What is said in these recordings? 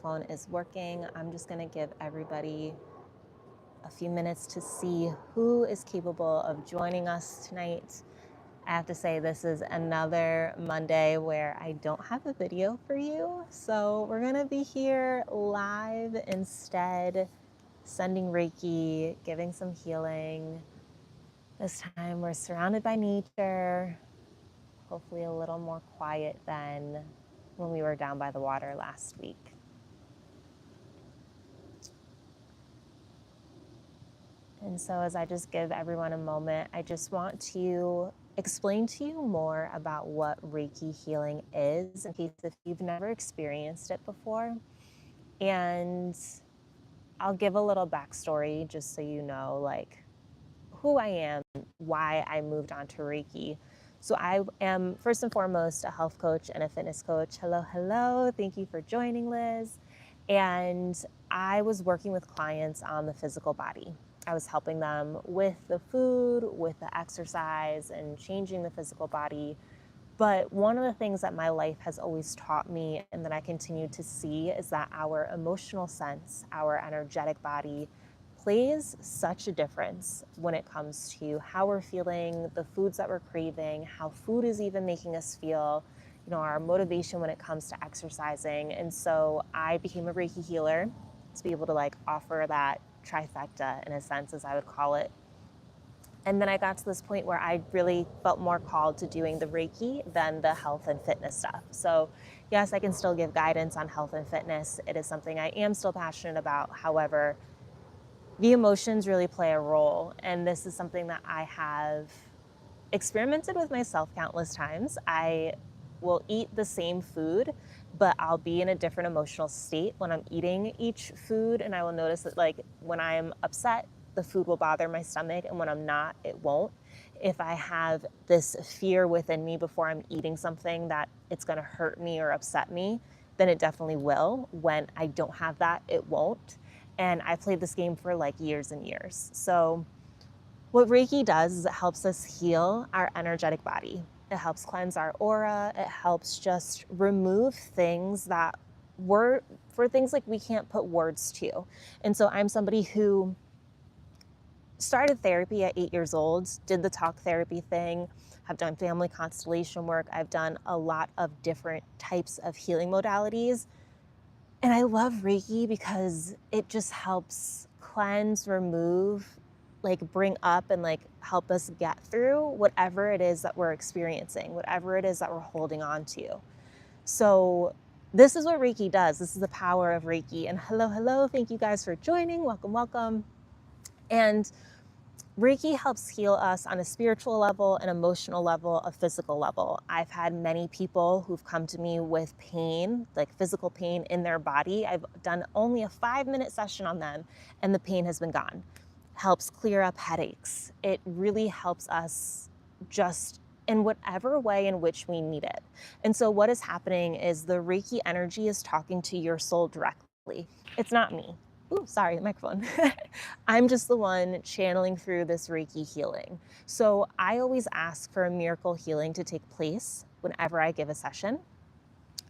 phone is working. I'm just going to give everybody a few minutes to see who is capable of joining us tonight. I have to say, this is another Monday where I don't have a video for you. So we're going to be here live instead, sending Reiki, giving some healing. This time we're surrounded by nature, hopefully a little more quiet than when we were down by the water last week. And so as I just give everyone a moment, I just want to explain to you more about what Reiki healing is, in case if you've never experienced it before. And I'll give a little backstory just so you know, like, who I am, why I moved on to Reiki. So I am first and foremost a health coach and a fitness coach. Hello, hello. Thank you for joining, Liz. And I was working with clients on the physical body. I was helping them with the food, with the exercise, and changing the physical body. But one of the things that my life has always taught me and that I continue to see is that our emotional sense, our energetic body, plays such a difference when it comes to how we're feeling, the foods that we're craving, how food is even making us feel, our motivation when it comes to exercising. And so I became a Reiki healer to be able to offer that trifecta, in a sense, as I would call it. And then I got to this point where I really felt more called to doing the Reiki than the health and fitness stuff. So yes, I can still give guidance on health and fitness. It is something I am still passionate about. However, the emotions really play a role. And this is something that I have experimented with myself countless times. I will eat the same food, but I'll be in a different emotional state when I'm eating each food. And I will notice that when I'm upset, the food will bother my stomach, and when I'm not, it won't. If I have this fear within me before I'm eating something that it's going to hurt me or upset me, then it definitely will. When I don't have that, it won't. And I played this game for years and years. So what Reiki does is it helps us heal our energetic body. It helps cleanse our aura. It helps just remove things that for things we can't put words to. And so I'm somebody who started therapy at 8 years old, did the talk therapy thing, have done family constellation work. I've done a lot of different types of healing modalities. And I love Reiki because it just helps cleanse, remove, bring up and help us get through whatever it is that we're experiencing, whatever it is that we're holding on to. So this is what Reiki does. This is the power of Reiki. And hello, hello. Thank you guys for joining. Welcome, welcome. And Reiki helps heal us on a spiritual level, an emotional level, a physical level. I've had many people who've come to me with pain, like physical pain in their body. I've done only a 5-minute session on them and the pain has been gone. Helps clear up headaches. It really helps us just in whatever way in which we need it. And so what is happening is the Reiki energy is talking to your soul directly. It's not me. Ooh, sorry, the microphone. I'm just the one channeling through this Reiki healing. So I always ask for a miracle healing to take place whenever I give a session.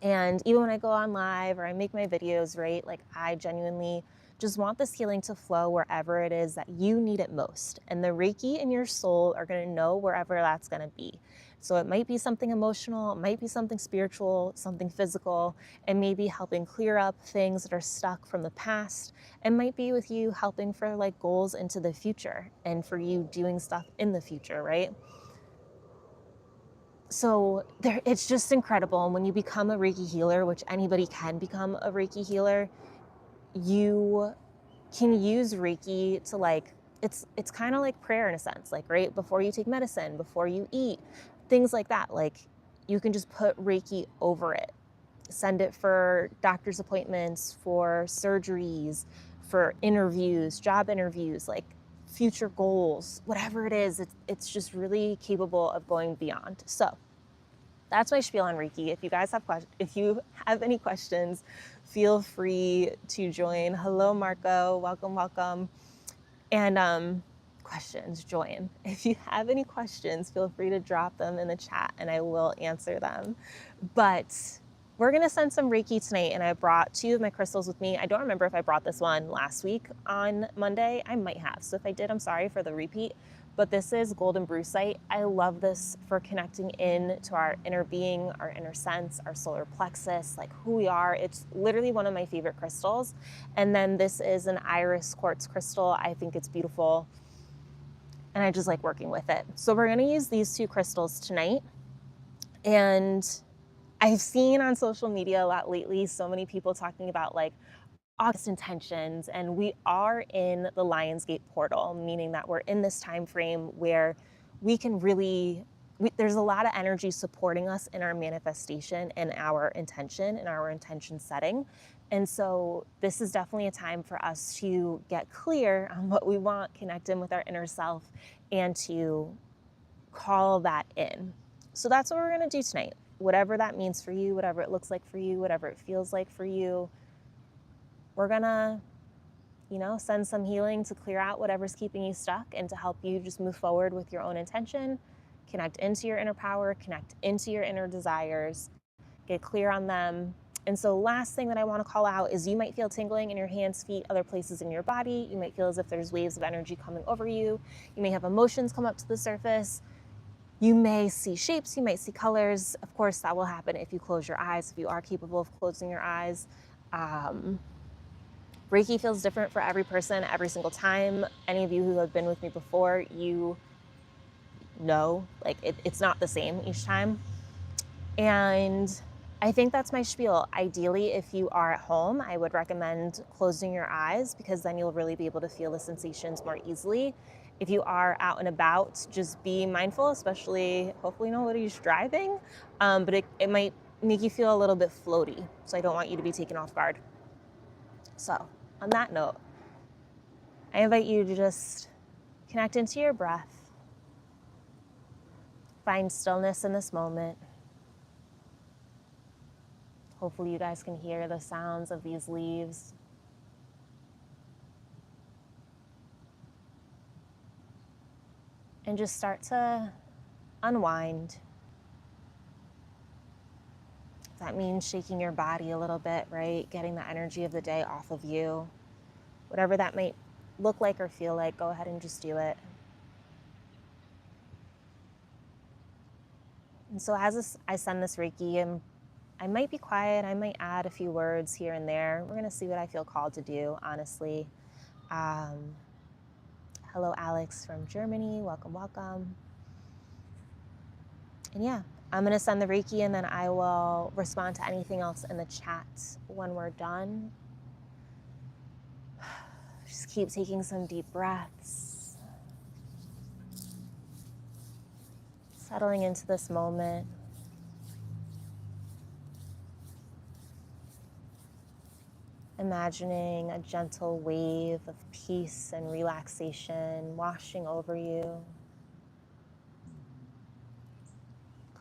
And even when I go on live or I make my videos, right, I genuinely just want this healing to flow wherever it is that you need it most. And the Reiki and your soul are going to know wherever that's going to be. So it might be something emotional, it might be something spiritual, something physical, and maybe helping clear up things that are stuck from the past. It might be with you helping for goals into the future and for you doing stuff in the future, right? So it's just incredible. And when you become a Reiki healer, which anybody can become a Reiki healer, you can use Reiki to it's kind of like prayer in a sense, right before you take medicine, before you eat, things like that. You can just put Reiki over it, send it for doctor's appointments, for surgeries, for interviews, job interviews, future goals, whatever it is. It's just really capable of going beyond. So that's my spiel on Reiki. If you have any questions, feel free to join. Hello, Marco. Welcome, welcome. And questions, join. If you have any questions, feel free to drop them in the chat and I will answer them. But we're going to send some Reiki tonight, and I brought 2 of my crystals with me. I don't remember if I brought this one last week on Monday. I might have. So if I did, I'm sorry for the repeat. But this is golden brucite. I love this for connecting in to our inner being, our inner sense, our solar plexus, like who we are. It's literally one of my favorite crystals. And then this is an iris quartz crystal. I think it's beautiful, and I just like working with it. So we're going to use these 2 crystals tonight. And I've seen on social media a lot lately so many people talking about like August intentions, and we are in the Lionsgate portal, meaning that we're in this time frame where we can really there's a lot of energy supporting us in our manifestation and our intention setting. And so this is definitely a time for us to get clear on what we want, connect in with our inner self, and to call that in. So that's what we're going to do tonight. Whatever that means for you, whatever it looks like for you, whatever it feels like for you, we're going to, send some healing to clear out whatever's keeping you stuck and to help you just move forward with your own intention, connect into your inner power, connect into your inner desires, get clear on them. And so last thing that I want to call out is you might feel tingling in your hands, feet, other places in your body. You might feel as if there's waves of energy coming over you. You may have emotions come up to the surface. You may see shapes, you might see colors. Of course, that will happen if you close your eyes, if you are capable of closing your eyes. Reiki feels different for every person every single time. Any of you who have been with me before, you know, like it's not the same each time. And I think that's my spiel. Ideally, if you are at home, I would recommend closing your eyes because then you'll really be able to feel the sensations more easily. If you are out and about, just be mindful, especially hopefully nobody's driving, but it might make you feel a little bit floaty. So I don't want you to be taken off guard. So on that note, I invite you to just connect into your breath, find stillness in this moment. Hopefully you guys can hear the sounds of these leaves. And just start to unwind. That means shaking your body a little bit, right? Getting the energy of the day off of you. Whatever that might look like or feel like, go ahead and just do it. And so as I send this Reiki, I might be quiet, I might add a few words here and there. We're gonna see what I feel called to do, honestly. Hello, Alex from Germany, welcome, welcome. And yeah, I'm gonna send the Reiki and then I will respond to anything else in the chat when we're done. Just keep taking some deep breaths. Settling into this moment. Imagining a gentle wave of peace and relaxation washing over you,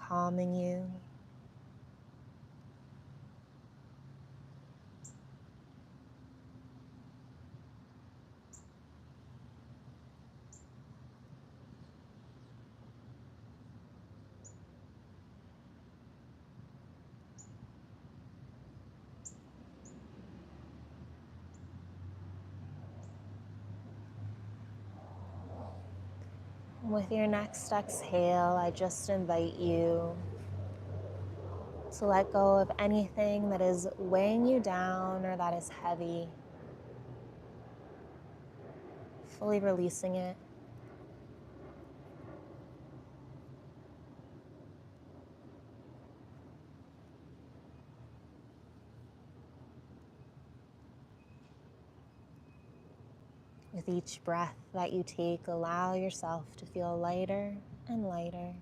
calming you. With your next exhale, I just invite you to let go of anything that is weighing you down or that is heavy, fully releasing it. With each breath that you take, allow yourself to feel lighter and lighter.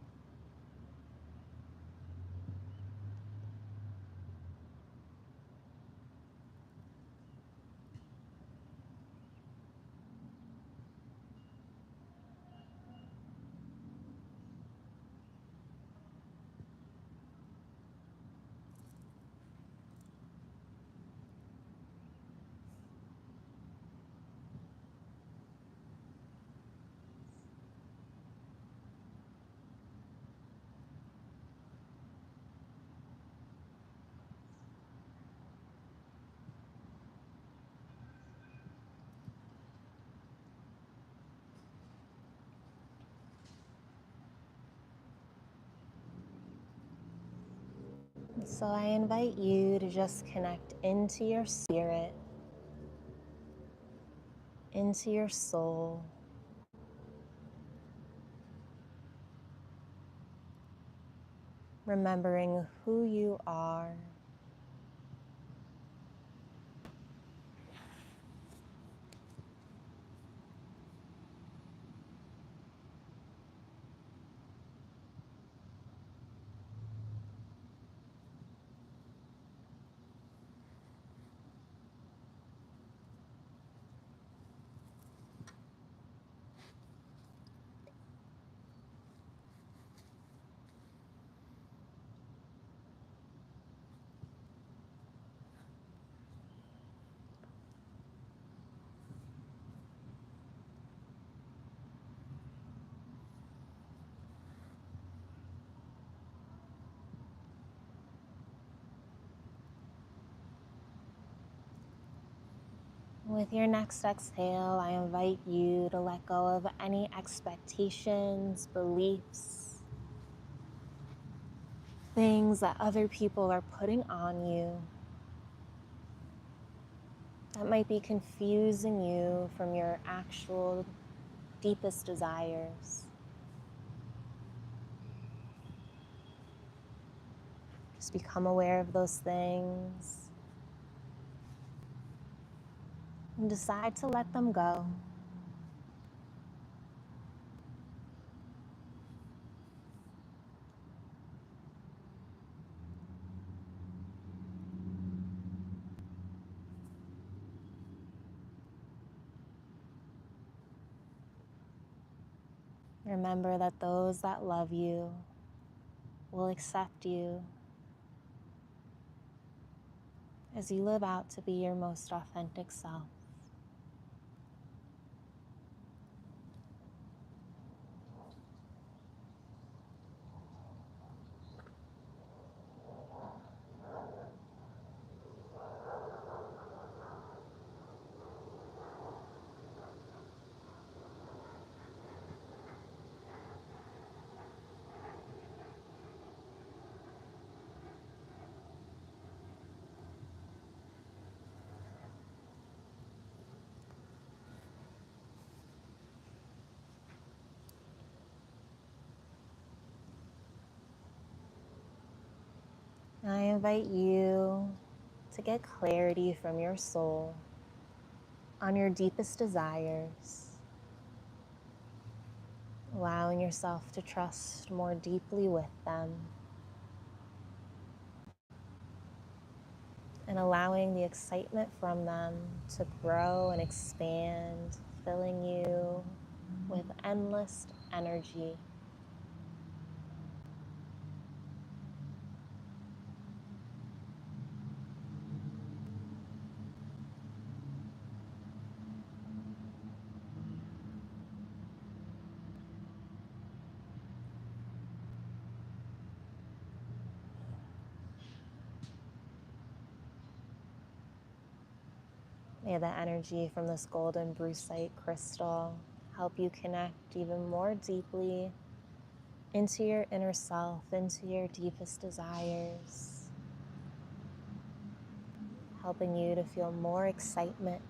So I invite you to just connect into your spirit, into your soul, remembering who you are. With your next exhale, I invite you to let go of any expectations, beliefs, things that other people are putting on you that might be confusing you from your actual deepest desires. Just become aware of those things and decide to let them go. Remember that those that love you will accept you as you live out to be your most authentic self. I invite you to get clarity from your soul on your deepest desires, allowing yourself to trust more deeply with them, and allowing the excitement from them to grow and expand, filling you with endless energy. May the energy from this golden brucite crystal help you connect even more deeply into your inner self, into your deepest desires, helping you to feel more excitement,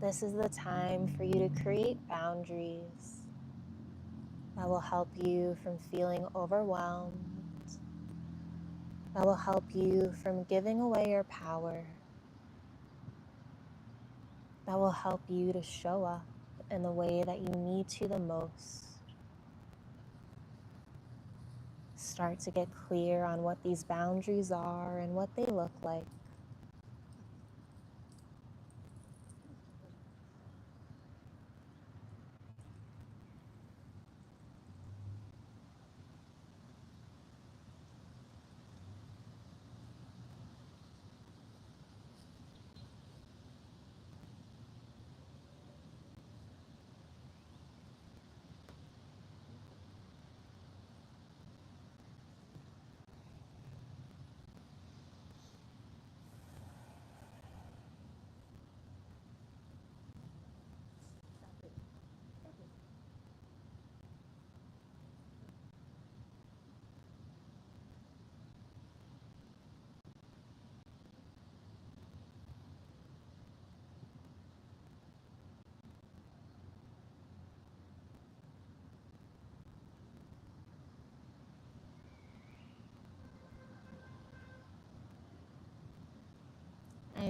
this is the time for you to create boundaries that will help you from feeling overwhelmed, that will help you from giving away your power, that will help you to show up in the way that you need to the most. Start to get clear on what these boundaries are and what they look like.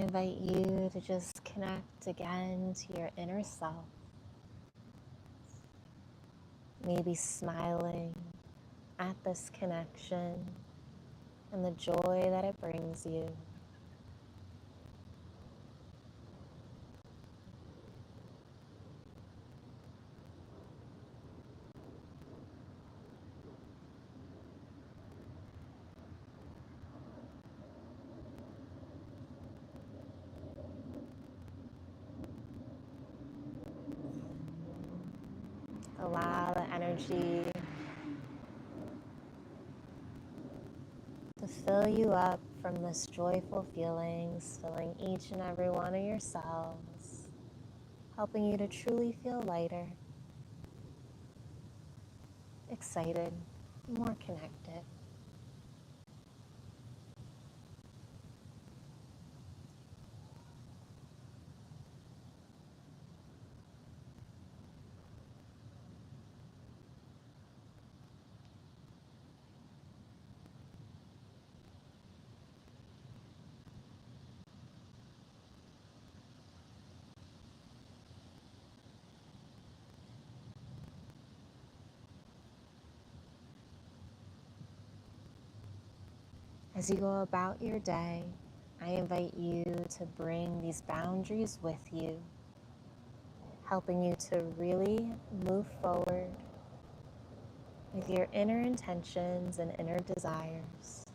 invite you to just connect again to your inner self, maybe smiling at this connection and the joy that it brings you. Allow the energy to fill you up from this joyful feelings, filling each and every one of your cells, helping you to truly feel lighter, excited, more connected. As you go about your day, I invite you to bring these boundaries with you, helping you to really move forward with your inner intentions and inner desires.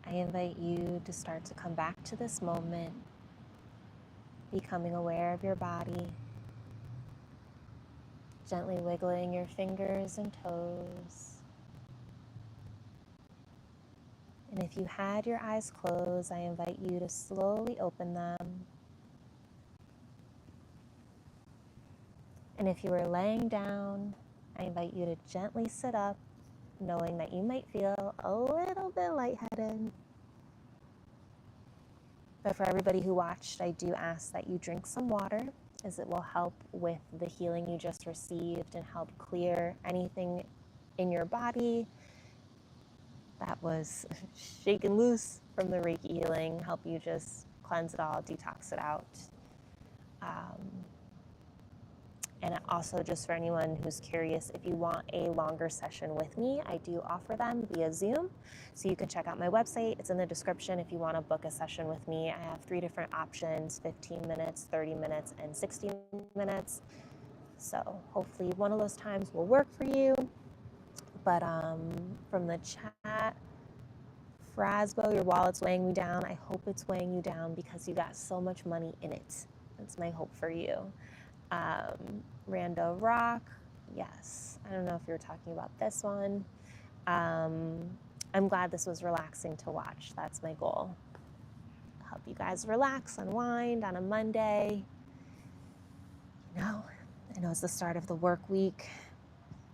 I invite you to start to come back to this moment, becoming aware of your body, gently wiggling your fingers and toes. And if you had your eyes closed, I invite you to slowly open them. And if you were laying down, I invite you to gently sit up, knowing that you might feel a little bit lightheaded. But for everybody who watched, I do ask that you drink some water, as it will help with the healing you just received and help clear anything in your body that was shaken loose from the Reiki healing, help you just cleanse it all, detox it out. And also, just for anyone who's curious, if you want a longer session with me, I do offer them via Zoom. So you can check out my website. It's in the description if you want to book a session with me. I have 3 different options: 15 minutes, 30 minutes, and 60 minutes. So hopefully one of those times will work for you. But from the chat, Frasbo, your wallet's weighing me down. I hope it's weighing you down because you got so much money in it. That's my hope for you. Rando Rock, yes. I don't know if you're talking about this one. I'm glad this was relaxing to watch. That's my goal. Help you guys relax, unwind on a Monday. I know it's the start of the work week.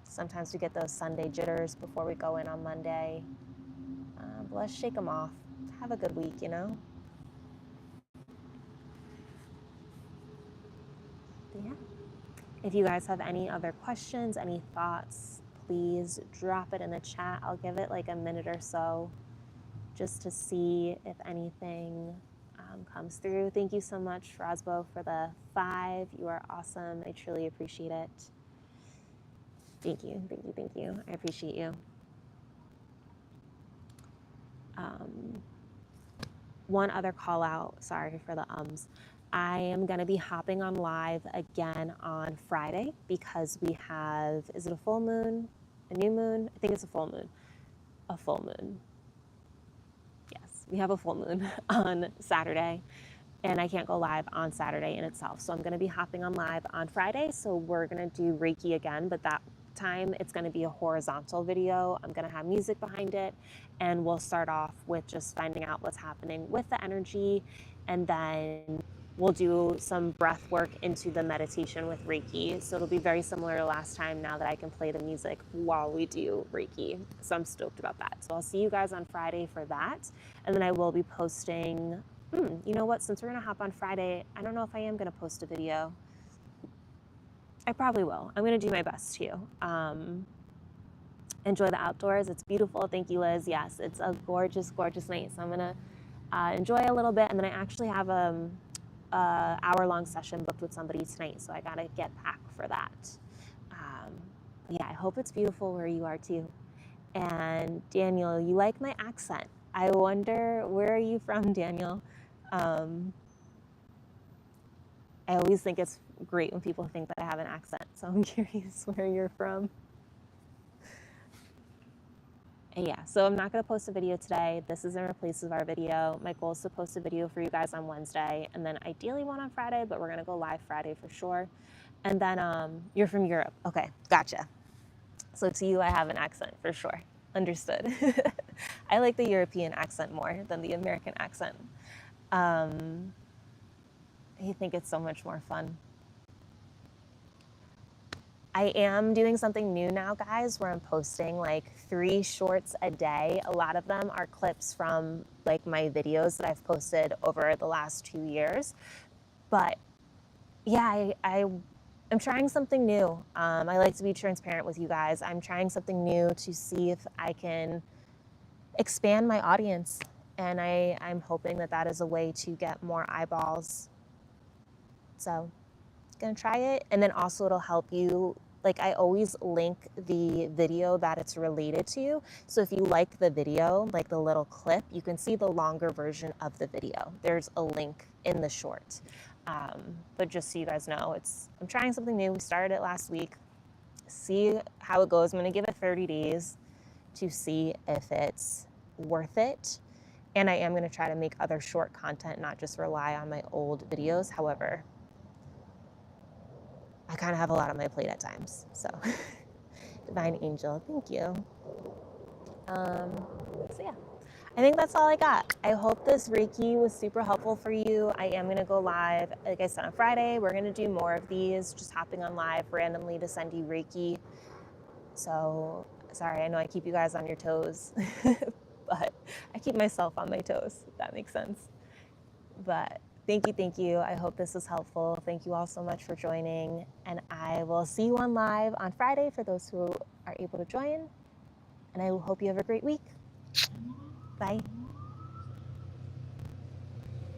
Sometimes we get those Sunday jitters before we go in on Monday. But let's shake them off. Have a good week, But yeah. If you guys have any other questions, any thoughts, please drop it in the chat. I'll give it like a minute or so just to see if anything comes through. Thank you so much, Frasbo, for the 5. You are awesome. I truly appreciate it. Thank you, thank you, thank you. I appreciate you. One other call out, sorry for the ums. I am going to be hopping on live again on Friday because we have, is it a full moon? A new moon? I think it's a full moon. A full moon. Yes, we have a full moon on Saturday, and I can't go live on Saturday in itself. So I'm going to be hopping on live on Friday. So we're going to do Reiki again, but that time it's going to be a horizontal video. I'm going to have music behind it, and we'll start off with just finding out what's happening with the energy, and then we'll do some breath work into the meditation with Reiki. So it'll be very similar to last time now that I can play the music while we do Reiki. So I'm stoked about that. So I'll see you guys on Friday for that. And then I will be posting, you know what, since we're gonna hop on Friday, I don't know if I am gonna post a video. I probably will. I'm gonna do my best to. Enjoy the outdoors. It's beautiful. Thank you, Liz. Yes, it's a gorgeous, gorgeous night. So I'm gonna enjoy a little bit, and then I actually have a hour-long session booked with somebody tonight, so I gotta get packed for that. Yeah, I hope it's beautiful where you are too. And Daniel, you like my accent. I wonder, where are you from, Daniel? I always think it's great when people think that I have an accent, so I'm curious where you're from. Yeah, so I'm not going to post a video today. This is in replace of our video. My goal is to post a video for you guys on Wednesday, and then ideally one on Friday, but we're going to go live Friday for sure. And then you're from Europe. Okay, gotcha. So to you, I have an accent for sure. Understood. I like the European accent more than the American accent. I think it's so much more fun. I am doing something new now, guys, where I'm posting like 3 shorts a day. A lot of them are clips from like my videos that I've posted over the last 2 years. But yeah, I'm trying something new. I like to be transparent with you guys. I'm trying something new to see if I can expand my audience. And I'm hoping that that is a way to get more eyeballs. So gonna try it. And then also it'll help you, like I always link the video that it's related to. So if you like the video, like the little clip, you can see the longer version of the video. There's a link in the short. But just so you guys know, I'm trying something new. We started it last week. See how it goes. I'm gonna give it 30 days to see if it's worth it. And I am gonna try to make other short content, not just rely on my old videos. However, I kind of have a lot on my plate at times, so divine angel, thank you. So yeah, I think that's all I got. I hope this Reiki was super helpful for you. I am gonna go live, like I said, on Friday. We're gonna do more of these, just hopping on live randomly to send you Reiki. So sorry, I know I keep you guys on your toes, but I keep myself on my toes, if that makes sense. But thank you. I hope this was helpful. Thank you all so much for joining. And I will see you on live on Friday for those who are able to join. And I hope you have a great week. Bye.